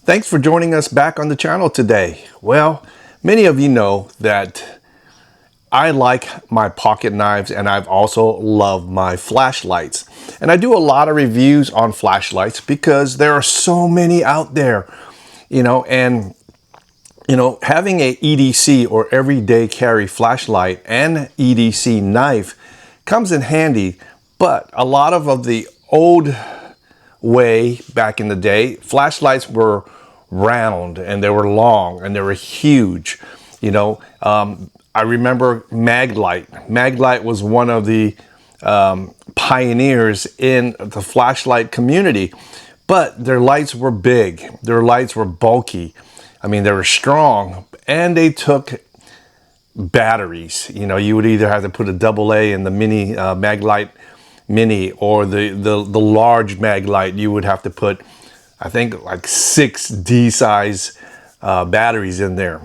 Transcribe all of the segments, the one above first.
Thanks for joining us back on the channel today. Well, many of you know that I like my pocket knives, and I've also loved my flashlights. And I do a lot of reviews on flashlights because there are so many out there, and having a EDC or everyday carry flashlight and EDC knife comes in handy. But a lot of the old way back in the day, flashlights were round and they were long and they were huge. I remember Maglite. Maglite was one of the pioneers in the flashlight community, but their lights were big. Their lights were bulky. I mean, they were strong, and they took batteries. You would either have to put a AA in the mini Maglite Mini, or the large Maglite. You would have to put, I think, like 6 D-size batteries in there.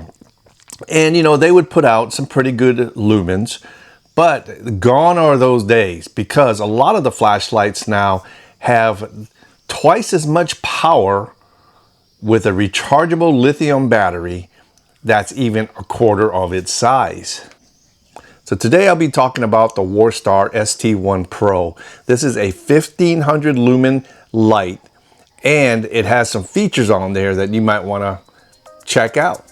And they would put out some pretty good lumens, but gone are those days, because a lot of the flashlights now have twice as much power with a rechargeable lithium battery that's even a quarter of its size. So today I'll be talking about the WARSTAR ST-1 Pro. This is a 1500 lumen light, and it has some features on there that you might want to check out.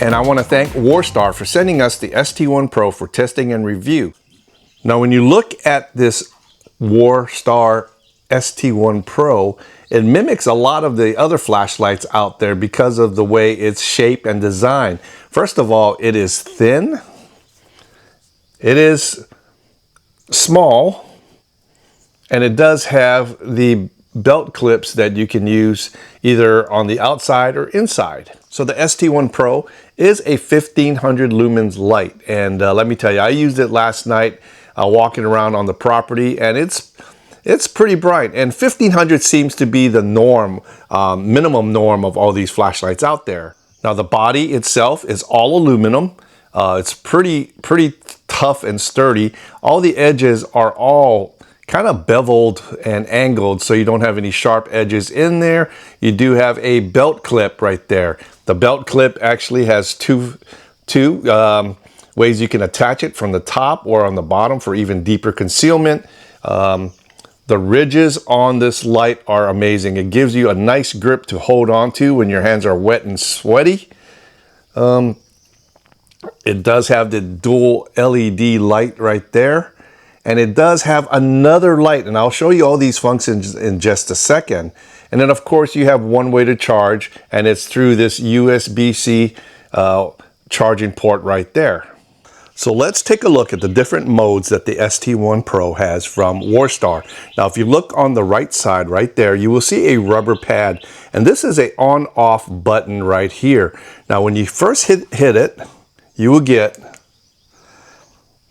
And I want to thank WARSTAR for sending us the ST-1 Pro for testing and review. Now, when you look at this WARSTAR ST-1 Pro, it mimics a lot of the other flashlights out there because of the way it's shaped and designed. First of all, it is thin, it is small, and it does have the belt clips that you can use either on the outside or inside. So the ST-1 Pro is a 1500 lumens light, and let me tell you, I used it last night walking around on the property, and it's pretty bright. And 1500 seems to be the norm, minimum norm of all these flashlights out there. Now the body itself is all aluminum. It's pretty tough and sturdy. All the edges are all kind of beveled and angled, so you don't have any sharp edges in there. You do have a belt clip right there. The belt clip actually has two ways you can attach it, from the top or on the bottom for even deeper concealment. The ridges on this light are amazing. It gives you a nice grip to hold on to when your hands are wet and sweaty. It does have the dual LED light right there. And it does have another light, and I'll show you all these functions in just a second. And then of course you have one way to charge, and it's through this USB-C charging port right there. So let's take a look at the different modes that the ST-1 Pro has from WARSTAR. Now if you look on the right side right there, you will see a rubber pad, and this is a on-off button right here. Now when you first hit it, you will get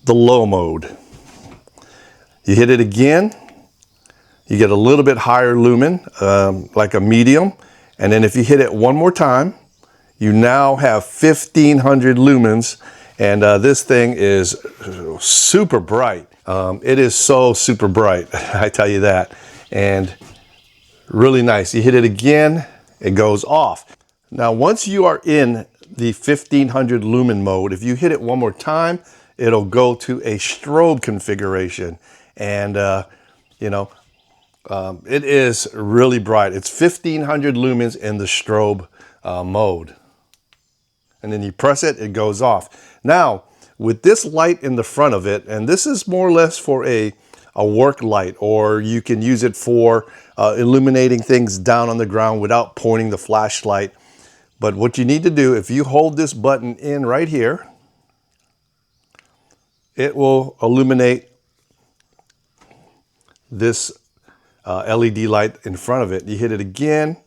the low mode. You hit it again, you get a little bit higher lumen, like a medium. And then if you hit it one more time, you now have 1500 lumens. And this thing is super bright. It is so super bright, I tell you that. And really nice. You hit it again, it goes off. Now, once you are in the 1500 lumen mode, if you hit it one more time, it'll go to a strobe configuration. And it is really bright. It's 1500 lumens in the strobe mode. And then you press it, it goes off. Now, with this light in the front of it, and this is more or less for a work light, or you can use it for illuminating things down on the ground without pointing the flashlight. But what you need to do, if you hold this button in right here, it will illuminate this LED light in front of it. You hit it again,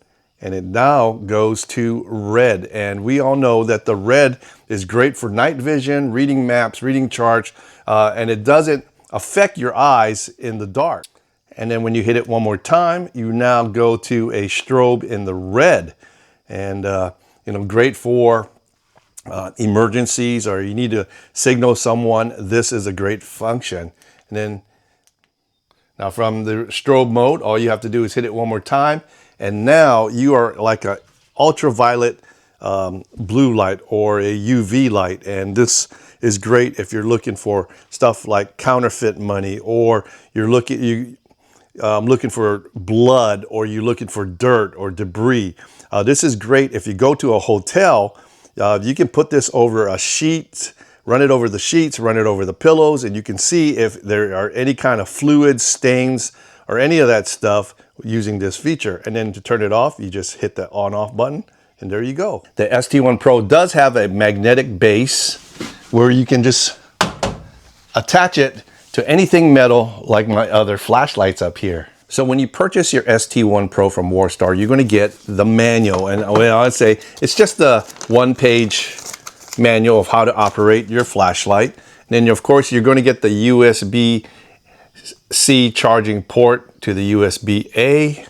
and it now goes to red. And we all know that the red is great for night vision, reading maps, reading charts, and it doesn't affect your eyes in the dark. And then when you hit it one more time, you now go to a strobe in the red. And, you know, great for emergencies, or you need to signal someone. This is a great function. And then now from the strobe mode, all you have to do is hit it one more time. And now you are like a ultraviolet blue light or a UV light. And this is great if you're looking for stuff like counterfeit money, or you're looking for blood, or you're looking for dirt or debris. This is great if you go to a hotel. You can put this over a sheet, run it over the sheets, run it over the pillows, and you can see if there are any kind of fluids, stains, or any of that stuff using this feature. And then to turn it off, you just hit the on-off button, and there you go. The ST-1 Pro does have a magnetic base where you can just attach it to anything metal like my other flashlights up here. So when you purchase your ST-1 Pro from WARSTAR, you're going to get the manual. And I'd say it's just the one-page manual of how to operate your flashlight. And then, of course, you're going to get the USB-C charging port to the USB-A.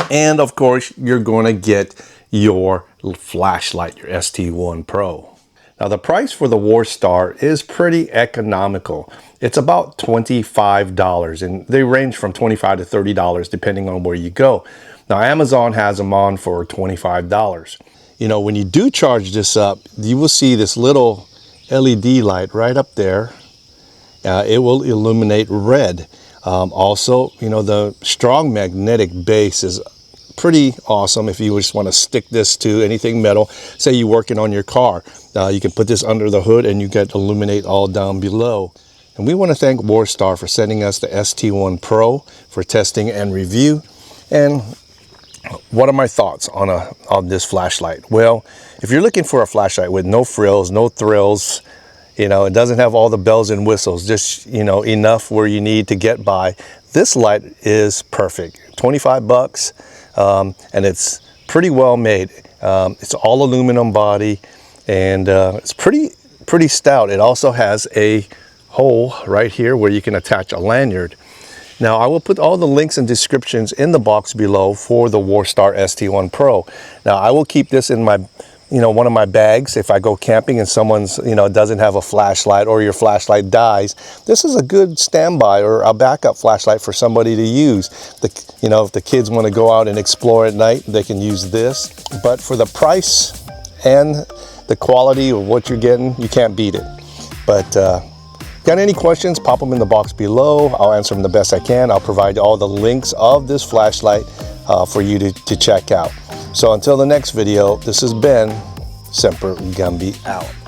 And, of course, you're going to get your flashlight, your ST-1 Pro. Now, the price for the WARSTAR is pretty economical. It's about $25, and they range from $25 to $30 depending on where you go. Now, Amazon has them on for $25. You know, when you do charge this up, you will see this little LED light right up there. It will illuminate red. Also, you know, the strong magnetic base is pretty awesome if you just want to stick this to anything metal. Say you're working on your car. You can put this under the hood and you get illuminate all down below. And we want to thank WARSTAR for sending us the ST-1 Pro for testing and review. And what are my thoughts on this flashlight? Well, if you're looking for a flashlight with no frills, no thrills, you know, it doesn't have all the bells and whistles, just, you know, enough where you need to get by, this light is perfect. 25 bucks, and it's pretty well made. It's all aluminum body, and it's pretty stout. It also has a hole right here where you can attach a lanyard. Now, I will put all the links and descriptions in the box below for the WARSTAR ST-1 Pro. Now, I will keep this in my, you know, one of my bags if I go camping and someone's, you know, doesn't have a flashlight, or your flashlight dies. This is a good standby or a backup flashlight for somebody to use. You know, if the kids want to go out and explore at night, they can use this. But for the price and the quality of what you're getting, you can't beat it. But got any questions, pop them in the box below. I'll answer them the best I can. I'll provide all the links of this flashlight for you to check out. So until the next video, this has been Semper Gumby out.